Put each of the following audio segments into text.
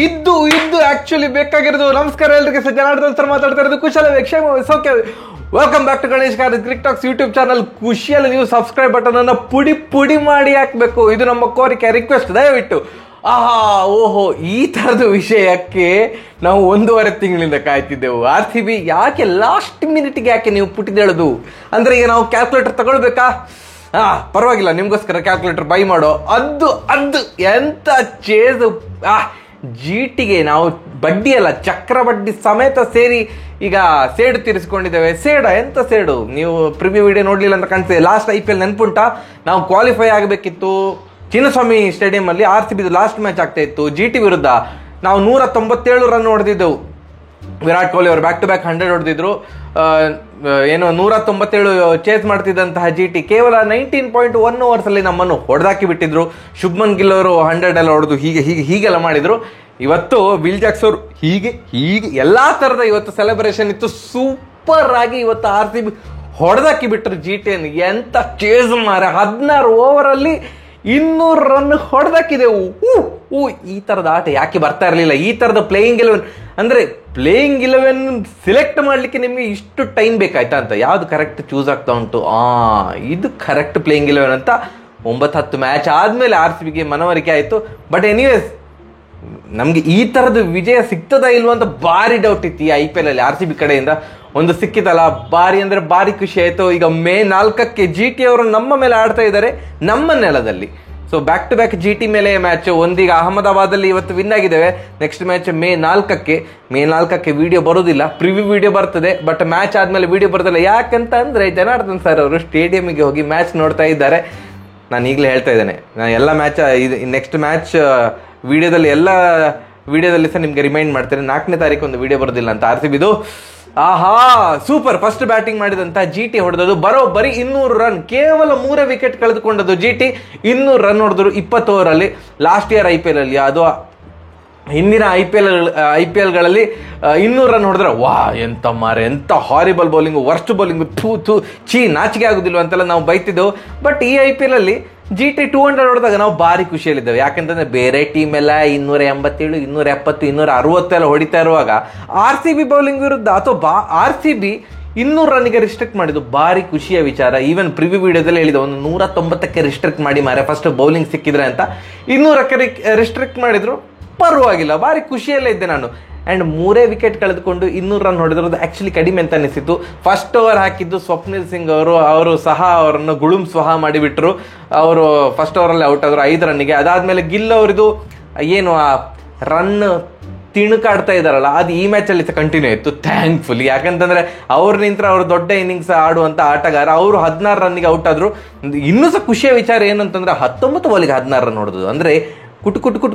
ಇದ್ದು ಆಕ್ಚುಲಿ ಬೇಕಾಗಿರೋದು. ನಮಸ್ಕಾರ ಎಲ್ರಿಗೆ, ಜನಾರ್ದನ್ ಸರ್ ಮಾತಾಡ್ತಾ ಇರೋದು. ಕುಶಲ ಕ್ಷೇಮ ಸೌಖ್ಯ. Welcome back to Ganesh Kar Crictalks YouTube channel. ಖುಷಿಯಲ್ಲಿ ನೀವು ಸಬ್ಸ್ಕ್ರೈಬ್ ಬಟನ್ ಅನ್ನ ಪುಡಿ ಮಾಡಿ ಹಾಕ್ಬೇಕು. ಇದು ನಮ್ಮ ಕೋರಿಕೆ, ರಿಕ್ವೆಸ್ಟ್. ದಯವಿಟ್ಟು ಓಹೋ, ಈ ತರದ ವಿಷಯಕ್ಕೆ ನಾವು 1.5 ತಿಂಗಳಿಂದ ಕಾಯ್ತಿದ್ದೆವು. RCB ಯಾಕೆ ಲಾಸ್ಟ್ ಮಿನಿಟ್ಗೆ ಯಾಕೆ ನೀವು ಪುಟ್ಟಿದೇಳೋದು ಅಂದ್ರೆ, ಈಗ ನಾವು ಕ್ಯಾಲ್ಕುಲೇಟರ್ ತಗೊಳ್ಬೇಕಾ? ಪರವಾಗಿಲ್ಲ, ನಿಮ್ಗೋಸ್ಕರ ಕ್ಯಾಲ್ಕುಲೇಟರ್ ಬೈ ಮಾಡೋ. ಅದು ಎಂತ ಚೇಜ್. GTಗೆ ನಾವು ಬಡ್ಡಿ ಅಲ್ಲ, ಚಕ್ರ ಬಡ್ಡಿ ಸಮೇತ ಸೇರಿ ಈಗ ಸೇಡು ತೀರಿಸ್ಕೊಂಡಿದ್ದೇವೆ. ಎಂತ ಸೇಡು? ನೀವು ಪ್ರಿವ್ಯೂ ವಿಡಿಯೋ ನೋಡ್ಲಿಲ್ಲ ಅಂತ ಕಾಣ್ತದೆ. Last IPL ನೆನ್ಪುಂಟಾ? ನಾವು ಕ್ವಾಲಿಫೈ ಆಗಬೇಕಿತ್ತು ಚಿನ್ನಸ್ವಾಮಿ ಸ್ಟೇಡಿಯಂ ಅಲ್ಲಿ. RCB ಲಾಸ್ಟ್ ಮ್ಯಾಚ್ ಆಗ್ತಾ ಇತ್ತು GT ವಿರುದ್ಧ. ನಾವು 197 ರನ್ ಹೊಡೆದಿದ್ದೆವು. ವಿರಾಟ್ ಕೊಹ್ಲಿ ಅವರು ಬ್ಯಾಕ್ ಟು ಬ್ಯಾಕ್ 100 ಹೊಡೆದಿದ್ರು. 197 ಚೇಸ್ ಮಾಡ್ತಿದ್ದಂತಹ GT ಕೇವಲ 19.1 ಓವರ್ಸ್ ಅಲ್ಲಿ ನಮ್ಮನ್ನು ಹೊಡೆದಾಕಿ ಬಿಟ್ಟಿದ್ರು. ಶುಭ್ಮನ್ ಗಿಲ್ ಅವರು 100 ಎಲ್ಲ ಹೊಡೆದು ಹೀಗೆಲ್ಲ ಮಾಡಿದ್ರು. ಇವತ್ತು ವಿಲ್ ಜಾಕ್ಸ್ ಅವರು ಹೀಗೆ ಎಲ್ಲಾ ತರದ ಇವತ್ತು ಸೆಲೆಬ್ರೇಷನ್ ಇತ್ತು. ಸೂಪರ್ ಆಗಿ ಇವತ್ತು RCB ಹೊಡೆದಾಕಿ ಬಿಟ್ರು GT ಅನ್ನು. ಎಂತ ಚೇಸ್ ಮಾರ! 16 ಓವರ್ ಅಲ್ಲಿ 200 ರನ್ ಹೊಡೆದಾಕಿದೆವು. ಈ ತರದ ಆಟ ಯಾಕೆ ಬರ್ತಾ ಇರಲಿಲ್ಲ? ಈ ತರದ ಪ್ಲೇಯಿಂಗ್ 11 ಅಂದ್ರೆ ಪ್ಲೇಯಿಂಗ್ 11 ಸಿಲೆಕ್ಟ್ ಮಾಡ್ಲಿಕ್ಕೆ ನಿಮ್ಗೆ ಇಷ್ಟು ಟೈಮ್ ಬೇಕಾಯ್ತಾ ಅಂತ. ಯಾವ್ದು ಕರೆಕ್ಟ್ ಚೂಸ್ ಆಗ್ತಾ ಉಂಟು? ಇದು ಕರೆಕ್ಟ್ ಪ್ಲೇಯಿಂಗ್ 11 ಅಂತ 9-10 ಮ್ಯಾಚ್ ಆದ್ಮೇಲೆ RCBಗೆ ಮನವರಿಕೆ ಆಯ್ತು. ಬಟ್ ಎನಿವೇಸ್, ನಮ್ಗೆ ಈ ತರದ ವಿಜಯ ಸಿಗ್ತದಾ ಇಲ್ವಾ ಅಂತ ಭಾರಿ ಡೌಟ್ ಇತ್ತು ಈ IPL ಅಲ್ಲಿ. RCB ಕಡೆಯಿಂದ ಒಂದು ಸಿಕ್ಕಿತಲ್ಲ, ಭಾರಿ ಅಂದ್ರೆ ಭಾರಿ ಖುಷಿ ಆಯ್ತು. ಈಗ May 4ಕ್ಕೆ GT ಅವರು ನಮ್ಮ ಮೇಲೆ ಆಡ್ತಾ ಇದ್ದಾರೆ, ನಮ್ಮ ನೆಲದಲ್ಲಿ. So back to back GT ಮೇಲೆ ಮ್ಯಾಚ್. ಒಂದೀಗ ಅಹಮದಾಬಾದ್ ಅಲ್ಲಿ ಇವತ್ತು ವಿನ್ ಆಗಿದ್ದೇವೆ. ನೆಕ್ಸ್ಟ್ ಮ್ಯಾಚ್ May 4ಕ್ಕೆ ವಿಡಿಯೋ ಬರೋದಿಲ್ಲ, ಪ್ರಿವ್ಯೂ ವಿಡಿಯೋ ಬರ್ತದೆ. ಬಟ್ ಮ್ಯಾಚ್ ಆದ್ಮೇಲೆ ವಿಡಿಯೋ ಬರೋದಿಲ್ಲ. ಯಾಕಂತ ಅಂದ್ರೆ ಜನಾರ್ದನ್ ಸರ್ ಅವರು ಸ್ಟೇಡಿಯಂಗೆ ಹೋಗಿ ಮ್ಯಾಚ್ ನೋಡ್ತಾ ಇದ್ದಾರೆ. ನಾನು ಈಗಲೇ ಹೇಳ್ತಾ ಇದ್ದೇನೆ, ನಾನು ಎಲ್ಲ ಮ್ಯಾಚ್ ನೆಕ್ಸ್ಟ್ ಮ್ಯಾಚ್ ವಿಡಿಯೋದಲ್ಲಿ ಸಹ ನಿಮ್ಗೆ ರಿಮೈಂಡ್ ಮಾಡ್ತೇನೆ. 4ನೇ ತಾರೀಕು ಒಂದು ವಿಡಿಯೋ ಬರೋದಿಲ್ಲ ಅಂತ RCBದು. ಸೂಪರ್. ಫಸ್ಟ್ ಬ್ಯಾಟಿಂಗ್ ಮಾಡಿದಂತ GT ಹೊಡೆದದು ಬರೋಬ್ಬರಿ 200 ರನ್. ಕೇವಲ 3 ವಿಕೆಟ್ ಕಳೆದುಕೊಂಡದ್ದು GT. 200 ರನ್ ಹೊಡೆದ್ರು 20 ಓವರ್ ಅಲ್ಲಿ. ಲಾಸ್ಟ್ ಇಯರ್ IPL ಅಲ್ಲಿ, ಅದು ಹಿಂದಿನ IPL ಗಳಲ್ಲಿ 200 ರನ್ ಹೊಡೆದ್ರೆ ಎಂತ ಹಾರಿಬಲ್ ಬೌಲಿಂಗ್, ವರ್ಸ್ಟ್ ಬೌಲಿಂಗ್, ನಾಚಿಕೆ ಆಗುದಿಲ್ವ ಅಂತೆಲ್ಲ ನಾವು ಬೈತಿದ್ದೆವು. ಬಟ್ ಈ IPL ಅಲ್ಲಿ GT 200 ಹೊಡೆದಾಗ ನಾವು ಭಾರಿ ಖುಷಿಯಲ್ಲಿದ್ದೇವೆ. ಯಾಕಂತಂದ್ರೆ ಬೇರೆ ಟೀಮ್ ಎಲ್ಲ 287, 270, 260 ಎಲ್ಲ ಹೊಡಿತಾ ಇರುವಾಗ RCB ಬೌಲಿಂಗ್ ವಿರುದ್ಧ ಅಥವಾ RCB 200 ರನ್ಗೆ ರಿಸ್ಟ್ರಿಕ್ಟ್ ಮಾಡಿದ್ದು ಭಾರಿ ಖುಷಿಯ ವಿಚಾರ. ಈವನ್ ಪ್ರಿವ್ಯೂ ವಿಡಿಯೋದಲ್ಲಿ ಹೇಳಿದ, ಒಂದು 190ಕ್ಕೆ ರಿಸ್ಟ್ರಿಕ್ಟ್ ಮಾಡಿ ಫಸ್ಟ್ ಬೌಲಿಂಗ್ ಸಿಕ್ಕಿದ್ರೆ ಅಂತ. 200ಕ್ಕೆ ರಿಸ್ಟ್ರಿಕ್ಟ್ ಮಾಡಿದ್ರು, ಪರವಾಗಿಲ್ಲ, ಭಾರಿ ಖುಷಿಯಲ್ಲೇ ಇದ್ದೆ ನಾನು. ಅಂಡ್ 3 ವಿಕೆಟ್ ಕಳೆದುಕೊಂಡು 200 ರನ್ ಹೊಡೆದಿರೋದು ಆಕ್ಚುಲಿ ಕಡಿಮೆ ಅಂತ ಅನಿಸಿತ್ತು. ಫಸ್ಟ್ ಓವರ್ ಹಾಕಿದ್ದು ಸ್ವಪ್ನಿಲ್ ಸಿಂಗ್ ಅವರು ಸಹ ಅವರನ್ನು ಗುಳುಂ ಸ್ವಹ ಮಾಡಿಬಿಟ್ರು. ಅವರು ಫಸ್ಟ್ ಓವರಲ್ಲಿ ಔಟ್ ಆದ್ರು 5 ರನ್ನಿಗೆ. ಅದಾದ್ಮೇಲೆ ಗಿಲ್ ಅವರಿದು ಏನು ರನ್ ತಿಣುಕಾಡ್ತಾ ಇದಾರಲ್ಲ, ಅದು ಈ ಮ್ಯಾಚ್ ಅಲ್ಲಿ ಕಂಟಿನ್ಯೂ ಇತ್ತು ಥ್ಯಾಂಕ್ಫುಲಿ. ಯಾಕಂತಂದ್ರೆ ಅವ್ರ ನಿಂತ್ರ ಅವರು ದೊಡ್ಡ ಇನ್ನಿಂಗ್ಸ್ ಆಡುವಂತ ಆಟಗಾರ. ಅವರು 16 ರನ್ನಿಗೆ ಔಟ್ ಆದ್ರು. ಇನ್ನೂ ಸಹ ಖುಷಿಯ ವಿಚಾರ ಏನಂತಂದ್ರೆ 19 ಬಾಲಿಗೆ 16 ರನ್ ಹೊಡೆದು, ಅಂದ್ರೆ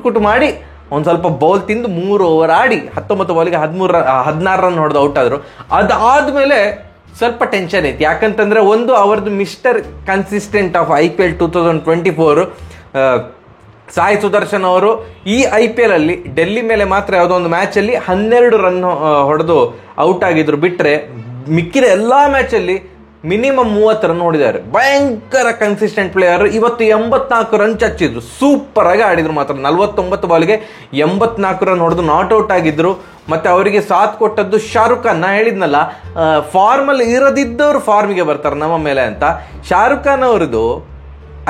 ಕುಟು ಮಾಡಿ ಒಂದು ಸ್ವಲ್ಪ ಬೌಲ್ ತಿಂದು 3 ಓವರ್ ಆಡಿ 19 ಬಾಲಿಗೆ 16 ರನ್ ಹೊಡೆದು ಔಟ್ ಆದ್ರು. ಅದಾದ್ಮೇಲೆ ಸ್ವಲ್ಪ ಟೆನ್ಷನ್ ಐತಿ. ಯಾಕಂತಂದ್ರೆ ಒಂದು ಅವರದ್ದು mister consistent of IPL 2024 Sai Sudarshan ಅವರು ಈ IPL ಅಲ್ಲಿ ಡೆಲ್ಲಿ ಮೇಲೆ ಮಾತ್ರ ಯಾವುದೋ ಒಂದು ಮ್ಯಾಚ್ ಅಲ್ಲಿ 12 ರನ್ ಹೊಡೆದು ಔಟ್ ಆಗಿದ್ರು. ಬಿಟ್ರೆ ಮಿಕ್ಕಿದ ಎಲ್ಲಾ ಮ್ಯಾಚ್ ಅಲ್ಲಿ ಮಿನಿಮಮ್ 30 ರನ್ ಹೊಡಿದ್ದಾರೆ. ಭಯಂಕರ ಕನ್ಸಿಸ್ಟೆಂಟ್ ಪ್ಲೇಯರ್. ಇವತ್ತು 84 ರನ್ ಚಚ್ಚಿದ್ರು. ಸೂಪರ್ ಆಗಿ ಆಡಿದ್ರು. ಮಾತ್ರ 49 ಬಾಲ್ಗೆ 84 ರನ್ ಹೊಡೆದು ನಾಟ್ ಔಟ್ ಆಗಿದ್ರು. ಮತ್ತೆ ಅವರಿಗೆ ಸಾಥ್ ಕೊಟ್ಟದ್ದು ಶಾರುಖ್ ಖಾನ್. ನಾ ಹೇಳಿದ್ನಲ್ಲ, ಫಾರ್ಮಲ್ಲಿ ಇರದಿದ್ದವರು ಫಾರ್ಮಿಗೆ ಬರ್ತಾರೆ ನಮ್ಮ ಮೇಲೆ ಅಂತ. ಶಾರುಖ್ ಖಾನ್ ಅವರದು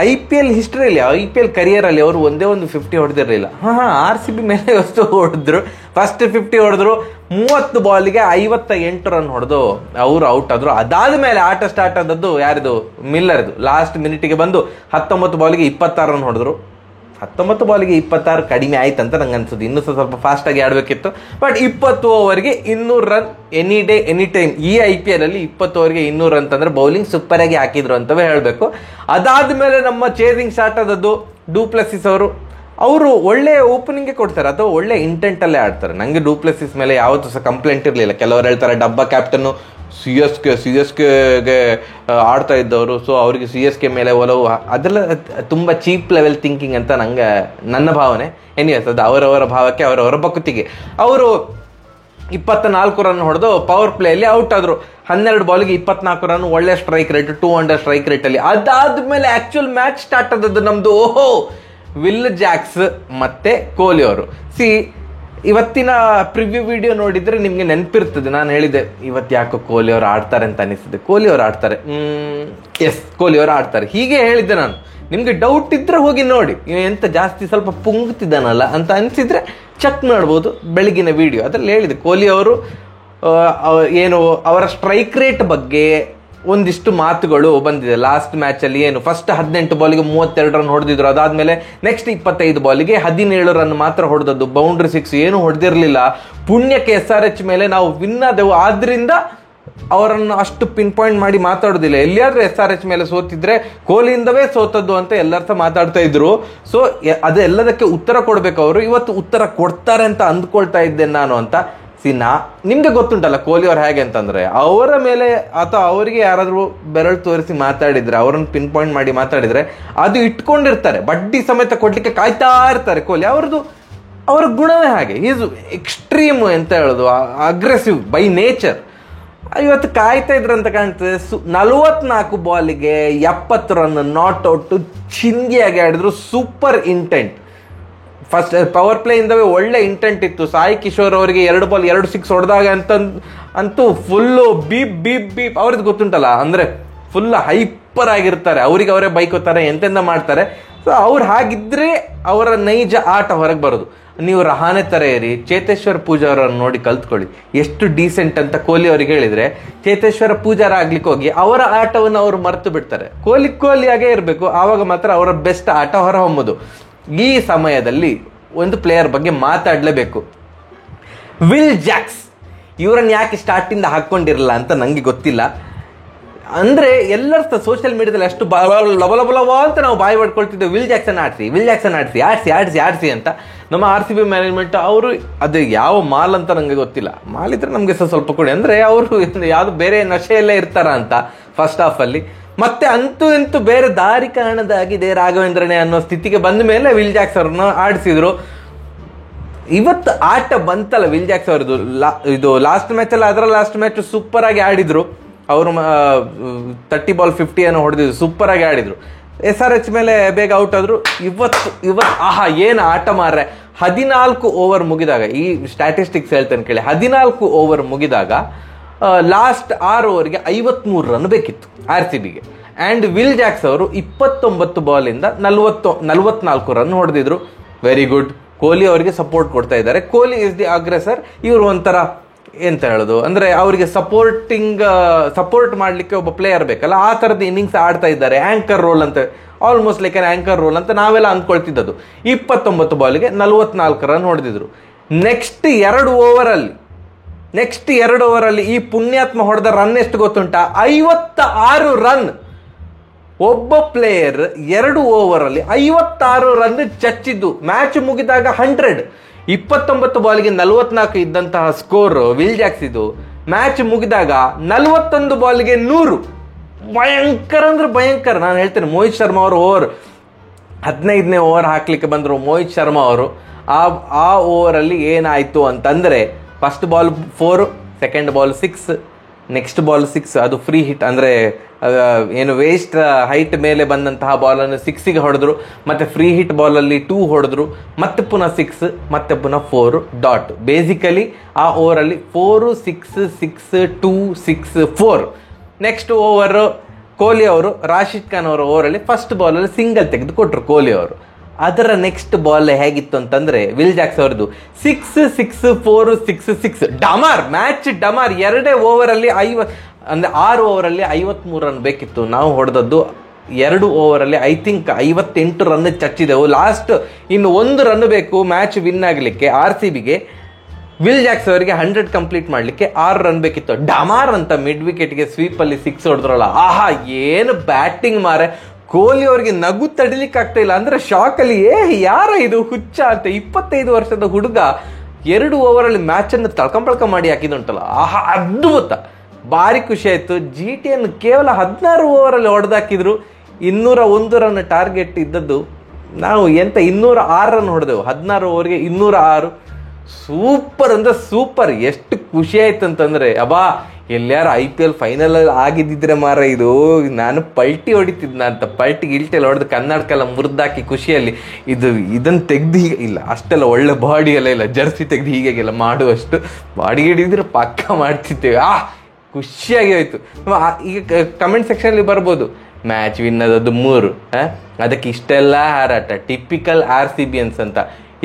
IPL ಹಿಸ್ಟ್ರಿಯಲ್ಲಿ, IPL ಕರಿಯರ್ ಅಲ್ಲಿ ಅವರು ಒಂದೇ ಒಂದು 50 ಹೊಡೆದಿರಲಿಲ್ಲ. RCB ಮೇಲೆ ಎಷ್ಟು ಹೊಡೆದ್ರು. ಫಸ್ಟ್ 50 ಹೊಡೆದ್ರು, 30 ಬಾಲಿಗೆ 58 ರನ್ ಹೊಡೆದು ಅವರು ಔಟ್ ಆದ್ರು. ಅದಾದ್ಮೇಲೆ ಆಟ ಸ್ಟಾರ್ಟ್ ಆದದ್ದು ಯಾರಿದು? ಮಿಲ್ಲರ್ದು. ಲಾಸ್ಟ್ ಮಿನಿಟ್ಗೆ ಬಂದು 19 ಬಾಲಿಗೆ 26 ರನ್ ಹೊಡೆದ್ರು. 19 ಬಾಲಿಗೆ 26 ಕಡಿಮೆ ಆಯ್ತಂತ ನಂಗೆ ಅನ್ಸುದು. ಇನ್ನೂ ಸ್ವಲ್ಪ ಫಾಸ್ಟ್ ಆಗಿ ಆಡಬೇಕಿತ್ತು. ಬಟ್ 20 ಓವರ್ಗೆ 200 run any day any time. ಈ IPL ಅಲ್ಲಿ 20 ಓವರ್ಗೆ 200 ಅಂತಂದ್ರೆ ಬೌಲಿಂಗ್ ಸೂಪರ್ ಆಗಿ ಹಾಕಿದ್ರು ಅಂತವೇ ಹೇಳಬೇಕು. ಅದಾದ್ಮೇಲೆ ನಮ್ಮ ಚೇಸಿಂಗ್ ಸ್ಟಾರ್ಟ್ ಆದದ್ದು ಡೂಪ್ಲೆಸಿಸ್ ಅವರು ಒಳ್ಳೆ ಓಪನಿಂಗ್ ಕೊಡ್ತಾರೆ ಅಥವಾ ಒಳ್ಳೆ ಇಂಟೆಂಟ್ ಅಲ್ಲೇ ಆಡ್ತಾರೆ. ನಂಗೆ ಡೂಪ್ಲೆಸಿಸ್ ಮೇಲೆ ಯಾವತ್ತೂ ಸಹ ಕಂಪ್ಲೇಂಟ್ ಇರಲಿಲ್ಲ. ಕೆಲವರು ಹೇಳ್ತಾರೆ ಡಬ್ಬಾ ಕ್ಯಾಪ್ಟನ್ CSKಗೆ ಆಡ್ತಾ ಇದ್ದವರು, ಸೊ ಅವರಿಗೆ CSK ಮೇಲೆ ಒಲವು, ಅದೆಲ್ಲ ತುಂಬ ಚೀಪ್ ಲೆವೆಲ್ ಥಿಂಕಿಂಗ್ ಅಂತ ನನ್ನ ಭಾವನೆ. ಎನಿವೇಸ್, ಅದು ಅವರವರ ಭಾವಕ್ಕೆ ಅವರವರ ಬಕುತಿಗೆ. ಅವರು 24 ರನ್ ಹೊಡೆದು ಪವರ್ ಪ್ಲೇಯಲ್ಲಿ ಔಟ್ ಆದ್ರು. 12 ಬಾಲಿಗೆ 24 ರನ್, ಒಳ್ಳೆ ಸ್ಟ್ರೈಕ್ ರೇಟ್, 200 ಸ್ಟ್ರೈಕ್ ರೇಟ್ ಅಲ್ಲಿ. ಅದಾದ್ಮೇಲೆ ಆಕ್ಚುಯಲ್ ಮ್ಯಾಚ್ ಸ್ಟಾರ್ಟ್ ಆದದ್ದು ನಮ್ದು. ವಿಲ್ ಜಾಕ್ಸ್ ಮತ್ತೆ ಕೊಹ್ಲಿ ಅವರು. ಇವತ್ತಿನ ಪ್ರಿವ್ಯೂ ವಿಡಿಯೋ ನೋಡಿದ್ರೆ ನಿಮ್ಗೆ ನೆನಪಿರ್ತದೆ, ನಾನು ಹೇಳಿದೆ ಇವತ್ತು ಯಾಕೋ ಕೊಹ್ಲಿ ಅವರು ಆಡ್ತಾರೆ ಅಂತ ಅನಿಸ್ತದೆ. ಕೊಹ್ಲಿ ಅವರು ಆಡ್ತಾರೆ, ಎಸ್ ಕೊಹ್ಲಿ ಅವರು ಆಡ್ತಾರೆ ಹೀಗೆ ಹೇಳಿದ್ದೆ ನಾನು. ನಿಮ್ಗೆ ಡೌಟ್ ಇದ್ರೆ ಹೋಗಿ ನೋಡಿ, ಎಂತ ಜಾಸ್ತಿ ಸ್ವಲ್ಪ ಪುಂಗ್ತಿದ್ದಾನಲ್ಲ ಅಂತ ಅನಿಸಿದ್ರೆ ಚೆಕ್ ಮಾಡ್ಬೋದು ಬೆಳಗಿನ ವಿಡಿಯೋ, ಅದ್ರಲ್ಲಿ ಹೇಳಿದೆ ಕೊಹ್ಲಿ ಅವರು ಏನು ಅವರ ಸ್ಟ್ರೈಕ್ ರೇಟ್ ಬಗ್ಗೆ ಒಂದಿಷ್ಟು ಮಾತುಗಳು ಬಂದಿದೆ. ಲಾಸ್ಟ್ ಮ್ಯಾಚಲ್ಲಿ ಏನು ಫಸ್ಟ್ 18 ಬಾಲಿಗೆ 32 ರನ್ ಹೊಡೆದಿದ್ರು, ಅದಾದ್ಮೇಲೆ ನೆಕ್ಸ್ಟ್ 25 ಬಾಲಿಗೆ 17 ರನ್ ಮಾತ್ರ ಹೊಡೆದದ್ದು, ಬೌಂಡ್ರಿ 6 ಏನು ಹೊಡೆದಿರಲಿಲ್ಲ. ಪುಣ್ಯಕ್ಕೆ SRH ಮೇಲೆ ನಾವು ವಿನ್ ಆದೆವು, ಆದ್ರಿಂದ ಅವರನ್ನು ಅಷ್ಟು ಪಿನ್ ಪಾಯಿಂಟ್ ಮಾಡಿ ಮಾತಾಡೋದಿಲ್ಲ. ಎಲ್ಲಿಯಾದ್ರೂ SRH ಮೇಲೆ ಸೋತಿದ್ರೆ ಕೊಹ್ಲಿಯಿಂದವೇ ಸೋತದ್ದು ಅಂತ ಎಲ್ಲರ ಸಹ ಮಾತಾಡ್ತಾ ಇದ್ರು. ಸೊ ಅದೆಲ್ಲದಕ್ಕೆ ಉತ್ತರ ಕೊಡ್ಬೇಕು ಅವರು. ಇವತ್ತು ಉತ್ತರ ಕೊಡ್ತಾರೆ ಅಂತ ಅಂದ್ಕೊಳ್ತಾ ಇದ್ದೇನೆ ನಾನು ಅಂತ. ನಿಮ್ಗೆ ಗೊತ್ತುಂಟಲ್ಲ ಕೊಹ್ಲಿ ಅವ್ರು ಹೇಗೆ ಅಂತಂದ್ರೆ, ಅವರ ಮೇಲೆ ಅಥವಾ ಅವರಿಗೆ ಯಾರಾದ್ರೂ ಬೆರಳು ತೋರಿಸಿ ಮಾತಾಡಿದ್ರೆ, ಅವರನ್ನು ಪಿನ್ ಪಾಯಿಂಟ್ ಮಾಡಿ ಮಾತಾಡಿದ್ರೆ ಅದು ಇಟ್ಕೊಂಡಿರ್ತಾರೆ, ಬಡ್ಡಿ ಸಮೇತ ಕೊಡ್ಲಿಕ್ಕೆ ಕಾಯ್ತಾ ಇರ್ತಾರೆ. ಕೊಹ್ಲಿ ಅವರ ಗುಣವೇ ಹಾಗೆ, ಈಸ್ ಎಕ್ಸ್ಟ್ರೀಮ್ ಅಂತ ಹೇಳೋದು, ಅಗ್ರೆಸಿವ್ ಬೈ ನೇಚರ್. ಇವತ್ತು ಕಾಯ್ತಾ ಇದ್ರಂತ ಕಾಣ್ತದೆ. 44 ಬಾಲಿಗೆ 70 ರನ್ ನಾಟ್ ಔಟ್, ಚಿಂದಿಯಾಗಿ ಆಡಿದ್ರು. Super intent. First power play ಇಂದವೇ ಒಳ್ಳೆ ಇಂಟೆಂಟ್ ಇತ್ತು. ಸಾಯಿ ಕಿಶೋರ್ ಅವರಿಗೆ 2 ಬಾಲ್ 2 6 ಹೊಡೆದಾಗ ಅಂತೂ ಫುಲ್ಲು ಬೀಪ್ ಬೀಪ್ ಬೀಪ್. ಅವ್ರದ್ದು ಗೊತ್ತುಂಟಲ್ಲ, ಅಂದ್ರೆ ಫುಲ್ ಹೈಪರ್ ಆಗಿರ್ತಾರೆ, ಅವರಿಗೆ ಅವರೇ ಬೈಕೋತಾರೆ, ಎಂತೆಂದ ಮಾಡ್ತಾರೆ. ಸೊ ಅವ್ರು ಹಾಗಿದ್ರೆ ಅವರ ನೈಜ ಆಟ ಹೊರಗೆ ಬರೋದು. ನೀವು ರಹಾನೆ ತರ ಇರಿ, ಚೇತೇಶ್ವರ್ ಪೂಜಾರ ಅವರನ್ನು ನೋಡಿ ಕಲ್ತ್ಕೊಳ್ಳಿ, ಎಷ್ಟು ಡೀಸೆಂಟ್ ಅಂತ ಕೊಹ್ಲಿ ಅವ್ರಿಗೆ ಹೇಳಿದ್ರೆ ಚೇತೇಶ್ವರ ಪೂಜಾರ ಆಗ್ಲಿಕ್ಕೆ ಹೋಗಿ ಅವರ ಆಟವನ್ನು ಅವರು ಮರೆತು ಬಿಡ್ತಾರೆ. ಕೊಹ್ಲಿಯಾಗೇ ಇರಬೇಕು, ಆವಾಗ ಮಾತ್ರ ಅವರ ಬೆಸ್ಟ್ ಆಟ ಹೊರಹೊಮ್ಮದು. ಈ ಸಮಯದಲ್ಲಿ ಒಂದು ಪ್ಲೇಯರ್ ಬಗ್ಗೆ ಮಾತಾಡಲೇಬೇಕು, ವಿಲ್ ಜಾಕ್ಸ್. ಇವರನ್ನು ಯಾಕೆ ಸ್ಟಾರ್ಟಿಂದ ಹಾಕೊಂಡಿರಲ್ಲ ಅಂತ ನನಗೆ ಗೊತ್ತಿಲ್ಲ. ಅಂದ್ರೆ ಎಲ್ಲರ ಸೋಷಿಯಲ್ ಮೀಡಿಯಾದಲ್ಲಿ ಅಷ್ಟು ಲಬಲಬಲವ ಅಂತ ನಾವು ಬಾಯಿ ಪಡ್ಕೊಳ್ತಿದ್ದೇವೆ, ವಿಲ್ ಜಾಕ್ಸನ್ ಆಡಿಸಿ ಅಂತ. ನಮ್ಮ RCB ಮ್ಯಾನೇಜ್ಮೆಂಟ್ ಅವರು ಅದು ಯಾವ ಮಾಲ್ ಅಂತ ನನಗೆ ಗೊತ್ತಿಲ್ಲ, ಮಾಲ್ ಇದ್ರೆ ನಮಗೆ ಸ್ವಲ್ಪ ಕೊಡಿ ಅಂದ್ರೆ ಅವರು ಯಾವ್ದು ಬೇರೆ ನಶೆಯಲ್ಲೇ ಇರ್ತಾರ ಅಂತ ಫಸ್ಟ್ ಹಾಫ್ ಅಲ್ಲಿ. ಮತ್ತೆ ಅಂತೂ ಬೇರೆ ದಾರಿ ಕಾರಣದಾಗಿದೆ ರಾಘವೇಂದ್ರನೇ ಅನ್ನೋ ಸ್ಥಿತಿಗೆ ಬಂದ ಮೇಲೆ ವಿಲ್ ಜಾಕ್ಸ್ ಅವ್ರನ್ನ ಆಡಿಸಿದ್ರು. ಇವತ್ತು ಆಟ ಬಂತಲ್ಲ ವಿಲ್ ಜಾಕ್ಸ್ ಅವ್ರದ್ದು, ಇದು ಲಾಸ್ಟ್ ಮ್ಯಾಚ್ ಅಲ್ಲ, ಅದರ ಲಾಸ್ಟ್ ಮ್ಯಾಚ್ ಸೂಪರ್ ಆಗಿ ಆಡಿದ್ರು ಅವರು. 30 ಬಾಲ್ 50 ಅನ್ನು ಹೊಡೆದಿದ್ರು, ಸೂಪರ್ ಆಗಿ ಆಡಿದ್ರು. SRH ಮೇಲೆ ಬೇಗ ಔಟ್ ಆದ್ರು. ಇವತ್ತು ಆಹಾ ಏನು ಆಟ ಮಾರ್ರೆ. 14 ಓವರ್ ಮುಗಿದಾಗ, ಈ ಸ್ಟ್ಯಾಟಿಸ್ಟಿಕ್ಸ್ ಹೇಳ್ತೇನೆ ಕೇಳಿ, 14 ಓವರ್ ಮುಗಿದಾಗ ಲಾಸ್ಟ್ 6 ಓವರ್ಗೆ 53 ರನ್ ಬೇಕಿತ್ತು RCBಗೆ. ಆ್ಯಂಡ್ ವಿಲ್ ಜಾಕ್ಸ್ ಅವರು 29 ಬಾಲಿಂದ 44 ರನ್ ಹೊಡೆದಿದ್ರು. Very good. ಕೊಹ್ಲಿ ಅವರಿಗೆ ಸಪೋರ್ಟ್ ಕೊಡ್ತಾ ಇದ್ದಾರೆ. Kohli is the aggressor. ಇವರು ಒಂಥರ ಎಂತ ಹೇಳೋದು ಅಂದ್ರೆ ಅವರಿಗೆ ಸಪೋರ್ಟ್ ಮಾಡಲಿಕ್ಕೆ ಒಬ್ಬ ಪ್ಲೇಯರ್ ಬೇಕಲ್ಲ, ಆ ಥರದ ಇನ್ನಿಂಗ್ಸ್ ಆಡ್ತಾ ಇದ್ದಾರೆ. ಆಂಕರ್ ರೋಲ್ ಅಂತ, ಆಲ್ಮೋಸ್ಟ್ ಲೈಕ್ ಆಂಕರ್ ರೋಲ್ ಅಂತ ನಾವೆಲ್ಲ ಅಂದ್ಕೊಳ್ತಿದ್ದದ್ದು. 29 ಬಾಲಿಗೆ 44 ರನ್ ಹೊಡೆದಿದ್ರು. ನೆಕ್ಸ್ಟ್ 2 ಓವರಲ್ಲಿ ಈ ಪುಣ್ಯಾತ್ಮ ಹೊಡೆದ ರನ್ ಎಷ್ಟು ಗೊತ್ತುಂಟಾ? 56 ರನ್. ಒಬ್ಬ ಪ್ಲೇಯರ್ 2 ಓವರಲ್ಲಿ 56 ರನ್ ಚಚ್ಚಿದ್ದು. ಮ್ಯಾಚ್ ಮುಗಿದಾಗ 100. 29 ಬಾಲಿಗೆ 44 ಇದ್ದಂತಹ ಸ್ಕೋರ್ ವಿಲ್ ಜಾಕ್ಸ್ ಇದು. ಮ್ಯಾಚ್ ಮುಗಿದಾಗ 41 ಬಾಲಿಗೆ 100. ಭಯಂಕರ ಅಂದ್ರೆ ಭಯಂಕರ. ನಾನು ಹೇಳ್ತೇನೆ, ಮೋಹಿತ್ ಶರ್ಮಾ ಅವರು 15ನೇ ಓವರ್ ಹಾಕ್ಲಿಕ್ಕೆ ಬಂದರು. ಮೋಹಿತ್ ಶರ್ಮಾ ಅವರು ಆ ಓವರಲ್ಲಿ ಏನಾಯ್ತು ಅಂತಂದ್ರೆ, first ball 4, second ball 6, next ball 6, ಅದು ಫ್ರೀ ಹಿಟ್ ಅಂದರೆ ಏನು ವೇಸ್ಟ್ ಹೈಟ್ ಮೇಲೆ ಬಂದಂತಹ ಬಾಲನ್ನು 6ಗೆ ಹೊಡೆದ್ರು. ಮತ್ತು ಫ್ರೀ ಹಿಟ್ ಬಾಲಲ್ಲಿ 2 ಹೊಡೆದ್ರು, ಮತ್ತೆ ಪುನಃ 6, ಮತ್ತೆ ಪುನಃ 4 ಡಾಟ್. ಬೇಸಿಕಲಿ ಆ ಓವರಲ್ಲಿ 4, 6, 6, 2, 6, 4. ನೆಕ್ಸ್ಟ್ ಓವರ್ ಕೊಹ್ಲಿ ಅವರು ರಾಶಿದ್ ಖಾನ್ ಅವರ ಓವರಲ್ಲಿ ಫಸ್ಟ್ ಬಾಲಲ್ಲಿ ಸಿಂಗಲ್ ತೆಗೆದು ಕೊಟ್ಟರು ಕೊಹ್ಲಿ ಅವರು. ಅದರ ನೆಕ್ಸ್ಟ್ ಬಾಲ್ ಹೇಗಿತ್ತು ಅಂತಂದ್ರೆ ವಿಲ್ ಜಾಕ್ಸ್ ಅವರದು 6, 6, 4, 6, 6 ಡಮಾರ್. ಮ್ಯಾಚ್ ಡಮಾರ್. 2 ಓವರಲ್ಲಿ 6 ಓವರಲ್ಲಿ 53 ರನ್ ಬೇಕಿತ್ತು. ನಾವು ಹೊಡೆದದ್ದು 2 ಓವರಲ್ಲಿ ಐ ಥಿಂಕ್ 58 ರನ್ ಚಚ್ಚಿದೆವು. ಲಾಸ್ಟ್ ಇನ್ನು 1 ರನ್ ಬೇಕು ಮ್ಯಾಚ್ ವಿನ್ ಆಗಲಿಕ್ಕೆ RCBಗೆ. ವಿಲ್ ಜಾಕ್ಸ್ ಅವರಿಗೆ 100 ಕಂಪ್ಲೀಟ್ ಮಾಡಲಿಕ್ಕೆ 6 ರನ್ ಬೇಕಿತ್ತು. ಡಮಾರ್ ಅಂತ ಮಿಡ್ ವಿಕೆಟ್ಗೆ ಸ್ವೀಪಲ್ಲಿ 6 ಹೊಡೆದ್ರಲ್ಲ, ಆಹಾ ಏನು ಬ್ಯಾಟಿಂಗ್ ಮಾರೆ. ಕೊಹ್ಲಿ ಅವರಿಗೆ ನಗು ತಡಿಲಿಕ್ಕೆ ಆಗ್ತಾ ಇಲ್ಲ. ಅಂದ್ರೆ ಶಾಕಲ್ಲಿ ಯಾರ ಇದು ಹುಚ್ಚ ಅಂತ. 25 ವರ್ಷದ ಹುಡುಗ 2 ಓವರಲ್ಲಿ ಮ್ಯಾಚನ್ನು ತಳ್ಕೊಂಬಳ್ಕ ಮಾಡಿ ಹಾಕಿದುಂಟಲ್ಲ, ಆಹಾ ಅದ್ಭುತ. ಭಾರಿ ಖುಷಿ ಆಯ್ತು. GTಯನ್ನು ಕೇವಲ 16 ಓವರಲ್ಲಿ ಹೊಡೆದಾಕಿದ್ರು. 201 ರನ್ ಟಾರ್ಗೆಟ್ ಇದ್ದದ್ದು, ನಾವು 206 ರನ್ ಹೊಡೆದೆವು. 16 ಓವರ್ಗೆ 206. ಸೂಪರ್ ಅಂದ್ರೆ ಸೂಪರ್. ಎಷ್ಟು ಖುಷಿ ಆಯ್ತು ಅಂತಂದ್ರೆ, ಅಬ್ಬಾ ಎಲ್ಲಾರು IPL ಫೈನಲ್ ಆಗಿದ್ದಿದ್ರೆ ಮಾರ ಇದು ನಾನು ಪಲ್ಟಿ ಹೊಡಿತಿದ್ನ ಅಂತ, ಪಲ್ಟಿ ಗಿಲ್ಟೆಲ್ಲ ಹೊಡೆದು ಕನ್ನಡಕ್ಕೆಲ್ಲ ಮುರಿದಾಕಿ ಖುಷಿಯಲ್ಲಿ ಇದನ್ನು ತೆಗ್ದು ಹೀಗೆ ಇಲ್ಲ, ಅಷ್ಟೆಲ್ಲ ಒಳ್ಳೆ ಬಾಡಿ ಎಲ್ಲ ಇಲ್ಲ, ಜರ್ಸಿ ತೆಗ್ದು ಹೀಗೆಲ್ಲ ಮಾಡುವಷ್ಟು ಬಾಡಿ ಹಿಡಿದ್ರೆ ಪಕ್ಕ ಮಾಡ್ತಿದ್ದೇವೆ. ಖುಷಿಯಾಗಿ ಹೋಯ್ತು. ಈಗ ಕಮೆಂಟ್ ಸೆಕ್ಷನಲ್ಲಿ ಬರ್ಬೋದು, ಮ್ಯಾಚ್ ವಿನ್ ಆದದ್ದು 3, ಅದಕ್ಕೆ ಇಷ್ಟೆಲ್ಲ ಹಾರಾಟ, ಟಿಪಿಕಲ್ RCB ಅಂತ.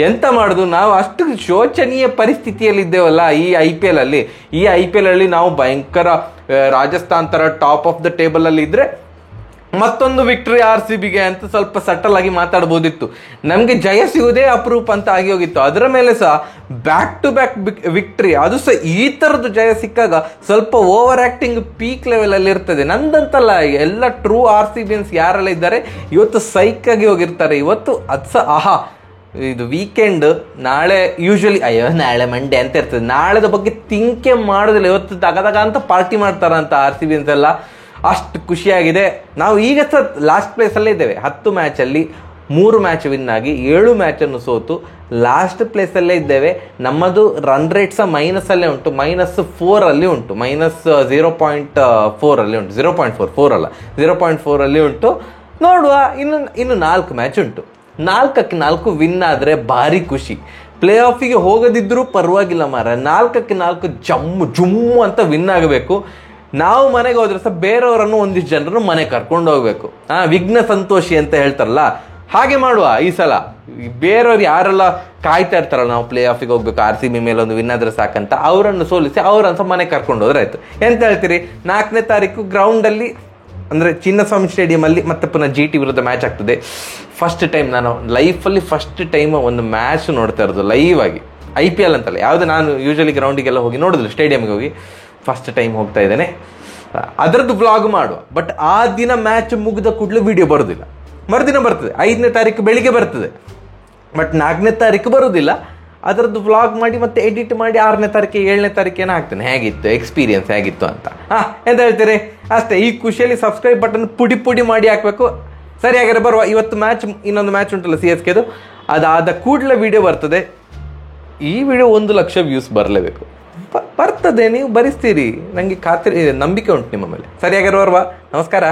ಎಂತ ಮಾಡೋದು, ನಾವು ಅಷ್ಟು ಶೋಚನೀಯ ಪರಿಸ್ಥಿತಿಯಲ್ಲಿದ್ದೇವಲ್ಲ ಈ IPL ಅಲ್ಲಿ. ಈ IPL ಅಲ್ಲಿ ನಾವು ಭಯಂಕರ ರಾಜಸ್ಥಾನ್ ಥರ ಟಾಪ್ ಆಫ್ ದ ಟೇಬಲ್ ಅಲ್ಲಿ ಇದ್ರೆ ಮತ್ತೊಂದು ವಿಕ್ಟ್ರಿ RCBಗೆ ಅಂತ ಸ್ವಲ್ಪ ಸಟಲ್ ಆಗಿ ಮಾತಾಡ್ಬೋದಿತ್ತು. ನಮಗೆ ಜಯ ಸಿಗುವುದೇ ಅಪರೂಪ ಅಂತ ಆಗಿ ಹೋಗಿತ್ತು. ಅದರ ಮೇಲೆ ಸಹ ಬ್ಯಾಕ್ ಟು ಬ್ಯಾಕ್ ವಿಕ್ಟ್ರಿ, ಅದು ಸಹ ಈ ಥರದ್ದು ಜಯ ಸಿಕ್ಕಾಗ ಸ್ವಲ್ಪ ಓವರ್ ಆ್ಯಕ್ಟಿಂಗ್ ಪೀಕ್ ಲೆವೆಲಲ್ಲಿ ಇರ್ತದೆ. ನಂದಂತಲ್ಲ, ಎಲ್ಲ ಟ್ರೂ RCBಯನ್ಸ್ ಯಾರೆಲ್ಲ ಇದ್ದಾರೆ ಇವತ್ತು ಸೈಕಾಗಿ ಹೋಗಿರ್ತಾರೆ. ಇವತ್ತು ಅದು ಸಹ ಇದು ವೀಕೆಂಡ್, ನಾಳೆ ಯೂಶ್ವಲಿ ನಾಳೆ ಮಂಡೇ ಅಂತ ಇರ್ತದೆ, ನಾಳೆದ ಬಗ್ಗೆ ಥಿಂಕೇ ಮಾಡೋದಿಲ್ಲ. ಇವತ್ತು ತಗದಾಗ ಅಂತ ಪಾರ್ಟಿ ಮಾಡ್ತಾರಂತ RCBಯನ್ಸ್ ಎಲ್ಲ. ಅಷ್ಟು ಖುಷಿಯಾಗಿದೆ. ನಾವು ಈಗ ಸಹ ಲಾಸ್ಟ್ ಪ್ಲೇಸಲ್ಲೇ ಇದ್ದೇವೆ. 10 ಮ್ಯಾಚಲ್ಲಿ 3 ಮ್ಯಾಚ್ ವಿನ್ ಆಗಿ 7 ಮ್ಯಾಚನ್ನು ಸೋತು ಲಾಸ್ಟ್ ಪ್ಲೇಸಲ್ಲೇ ಇದ್ದೇವೆ. ನಮ್ಮದು ರನ್ ರೇಟ್ ಸಹ ಮೈನಸಲ್ಲೇ ಉಂಟು, -4 ಉಂಟು, -0.4 ಉಂಟು, 0.4 ಅಲ್ಲ 0.4 ಉಂಟು. ನೋಡುವ, ಇನ್ನು 4 ಮ್ಯಾಚ್ ಉಂಟು. 4ಕ್ಕೆ 4 ವಿನ್ ಆದರೆ ಭಾರಿ ಖುಷಿ. ಪ್ಲೇ ಆಫಿಗೆ ಹೋಗದಿದ್ರೂ ಪರವಾಗಿಲ್ಲ ಮಾರ, 4ಕ್ಕೆ 4 ಜುಮ್ಮು ಅಂತ ವಿನ್ ಆಗಬೇಕು. ನಾವು ಮನೆಗೆ ಹೋದ್ರೆ ಸಹ ಬೇರೆಯವರನ್ನು ಒಂದಿಷ್ಟು ಜನರನ್ನು ಮನೆ ಕರ್ಕೊಂಡು ಹೋಗ್ಬೇಕು. ವಿಘ್ನ ಸಂತೋಷಿ ಅಂತ ಹೇಳ್ತಾರಲ್ಲ, ಹಾಗೆ ಮಾಡುವ ಈ ಸಲ. ಬೇರೆಯವ್ರು ಯಾರೆಲ್ಲ ಕಾಯ್ತಾ ಇರ್ತಾರಲ್ಲ, ನಾವು ಪ್ಲೇ ಆಫಿಗೆ ಹೋಗ್ಬೇಕು, RCB ಮೇಲೆ ಒಂದು ವಿನ್ ಆದ್ರೆ ಸಾಕಂತ, ಅವರನ್ನು ಸೋಲಿಸಿ ಅವರನ್ನು ಸಹ ಮನೆ ಕರ್ಕೊಂಡು ಹೋದ್ರೆ ಆಯ್ತು. ಎಂತ ಹೇಳ್ತೀರಿ? 4ನೇ ತಾರೀಕು ಗ್ರೌಂಡಲ್ಲಿ ಅಂದರೆ ಚಿನ್ನಸ್ವಾಮಿ ಸ್ಟೇಡಿಯಮಲ್ಲಿ ಮತ್ತೆ ಪುನಃ GT ವಿರುದ್ಧ ಮ್ಯಾಚ್ ಆಗ್ತದೆ. ಫಸ್ಟ್ ಟೈಮ್ ನಾನು ಲೈಫಲ್ಲಿ ಒಂದು ಮ್ಯಾಚ್ ನೋಡ್ತಾ ಇರೋದು ಲೈವ್ ಆಗಿ. IPL ಅಂತಲ್ಲ, ಯಾವುದು ನಾನು ಯೂಶಲಿ ಗ್ರೌಂಡಿಗೆಲ್ಲ ಹೋಗಿ ನೋಡೋದಿಲ್ಲ, ಸ್ಟೇಡಿಯಮ್ಗೆ ಹೋಗಿ ಫಸ್ಟ್ ಟೈಮ್ ಹೋಗ್ತಾ ಇದ್ದೇನೆ. ಅದರದ್ದು ವ್ಲಾಗ್ ಮಾಡುವ. ಬಟ್ ಆ ದಿನ ಮ್ಯಾಚ್ ಮುಗಿದ ಕೂಡಲೇ ವಿಡಿಯೋ ಬರೋದಿಲ್ಲ, ಮರುದಿನ ಬರ್ತದೆ. 5ನೇ ತಾರೀಕು ಬೆಳಿಗ್ಗೆ ಬರ್ತದೆ, ಬಟ್ 4ನೇ ತಾರೀಕು ಬರೋದಿಲ್ಲ. ಅದರದ್ದು ವ್ಲಾಗ್ ಮಾಡಿ ಮತ್ತೆ ಎಡಿಟ್ ಮಾಡಿ 6ನೇ ತಾರೀಕು 7ನೇ ತಾರೀಕೇನೋ ಹಾಕ್ತೇನೆ, ಹೇಗಿತ್ತು ಎಕ್ಸ್ಪೀರಿಯನ್ಸ್ ಹೇಗಿತ್ತು ಅಂತ. ಎಂತ ಹೇಳ್ತೀರಿ? ಅಷ್ಟೇ. ಈ ಖುಷಿಯಲ್ಲಿ ಸಬ್ಸ್ಕ್ರೈಬ್ ಬಟನ್ ಪುಡಿ ಮಾಡಿ ಹಾಕಬೇಕು. ಸರಿ, ಹಾಗಾದ್ರೆ ಬರುವ. ಇವತ್ತು ಇನ್ನೊಂದು ಮ್ಯಾಚ್ ಉಂಟಲ್ಲ CSKದು, ಅದಾದ ಕೂಡಲೇ ವಿಡಿಯೋ ಬರ್ತದೆ. ಈ ವಿಡಿಯೋ 1 ಲಕ್ಷ ವ್ಯೂಸ್ ಬರಲೇಬೇಕು. ಬರ್ತದೆ, ನೀವು ಬರಿಸ್ತೀರಿ, ನನಗೆ ನಂಬಿಕೆ ಉಂಟು ನಿಮ್ಮ ಮೇಲೆ. ಸರಿ, ಹಾಗಾದ್ರೆ ಬರುವ. ನಮಸ್ಕಾರ.